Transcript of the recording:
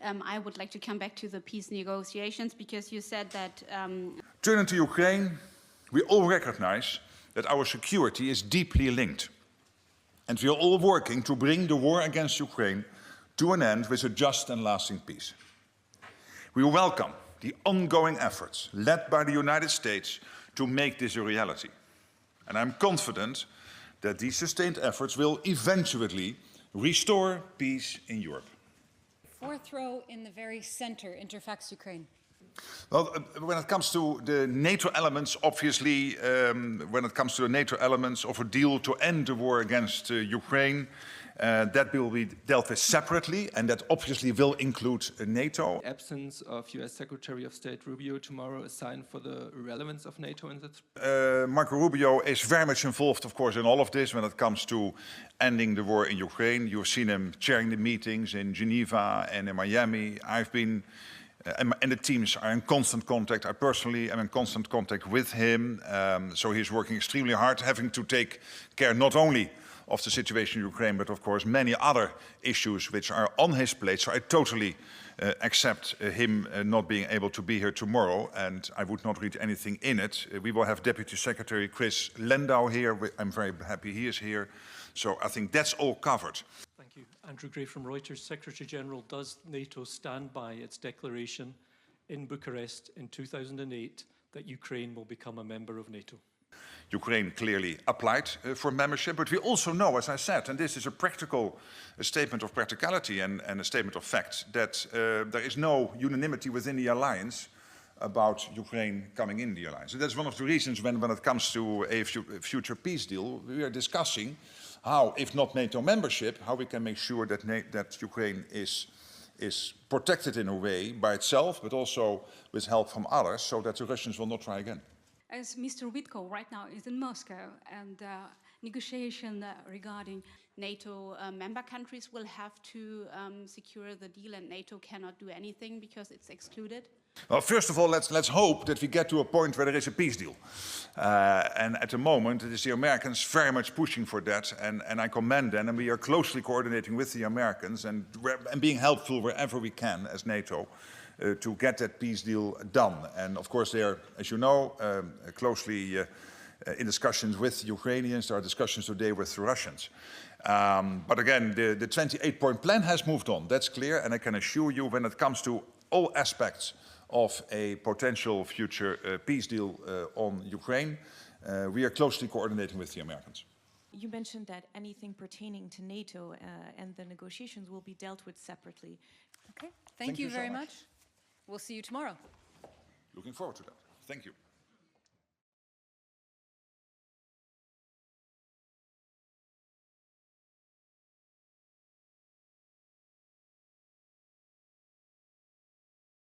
I would like to come back to the peace negotiations, because you said that... Turning to Ukraine, we all recognize that our security is deeply linked. And we are all working to bring the war against Ukraine to an end with a just and lasting peace. We welcome the ongoing efforts led by the United States to make this a reality. And I'm confident that these sustained efforts will eventually restore peace in Europe. Fourth row in the very center, interfax Ukraine. Well, when it comes to the NATO elements, obviously, when it comes to the NATO elements of a deal to end the war against Ukraine, that will be dealt with separately, and that obviously will include NATO. The absence of US Secretary of State Rubio tomorrow is a sign for the relevance of NATO in this? Marco Rubio is very much involved, of course, in all of this when it comes to ending the war in Ukraine. You've seen him chairing the meetings in Geneva and in Miami. I've been and the teams are in constant contact. I personally am in constant contact with him. So he's working extremely hard, having to take care not only of the situation in Ukraine, but of course many other issues which are on his plate. So I totally accept him not being able to be here tomorrow, and I would not read anything in it. We will have Deputy Secretary Chris Lendau here. I'm very happy he is here. So I think that's all covered. Thank you. Andrew Gray from Reuters. Secretary General, does NATO stand by its declaration in Bucharest in 2008 that Ukraine will become a member of NATO? Ukraine clearly applied for membership, but we also know, as I said, and this is a statement of practicality and a statement of fact, that there is no unanimity within the alliance about Ukraine coming in the alliance. And that's one of the reasons when it comes to a future peace deal, we are discussing how, if not NATO membership, how we can make sure that Ukraine is protected in a way by itself, but also with help from others, so that the Russians will not try again. As Mr. Witko right now is in Moscow, and negotiation regarding NATO member countries will have to secure the deal, and NATO cannot do anything because it's excluded? Well, first of all, let's hope that we get to a point where there is a peace deal. And at the moment, it is the Americans very much pushing for that, and I commend them, and we are closely coordinating with the Americans and being helpful wherever we can as NATO to get that peace deal done. And of course, they are, as you know, closely in discussions with Ukrainians. There are discussions today with the Russians. But again, the 28-point plan has moved on. That's clear, and I can assure you, when it comes to all aspects of a potential future peace deal on Ukraine, we are closely coordinating with the Americans. You mentioned that anything pertaining to NATO and the negotiations will be dealt with separately. Okay, thank you so very much. much. We'll see you tomorrow. Looking forward to that. Thank you.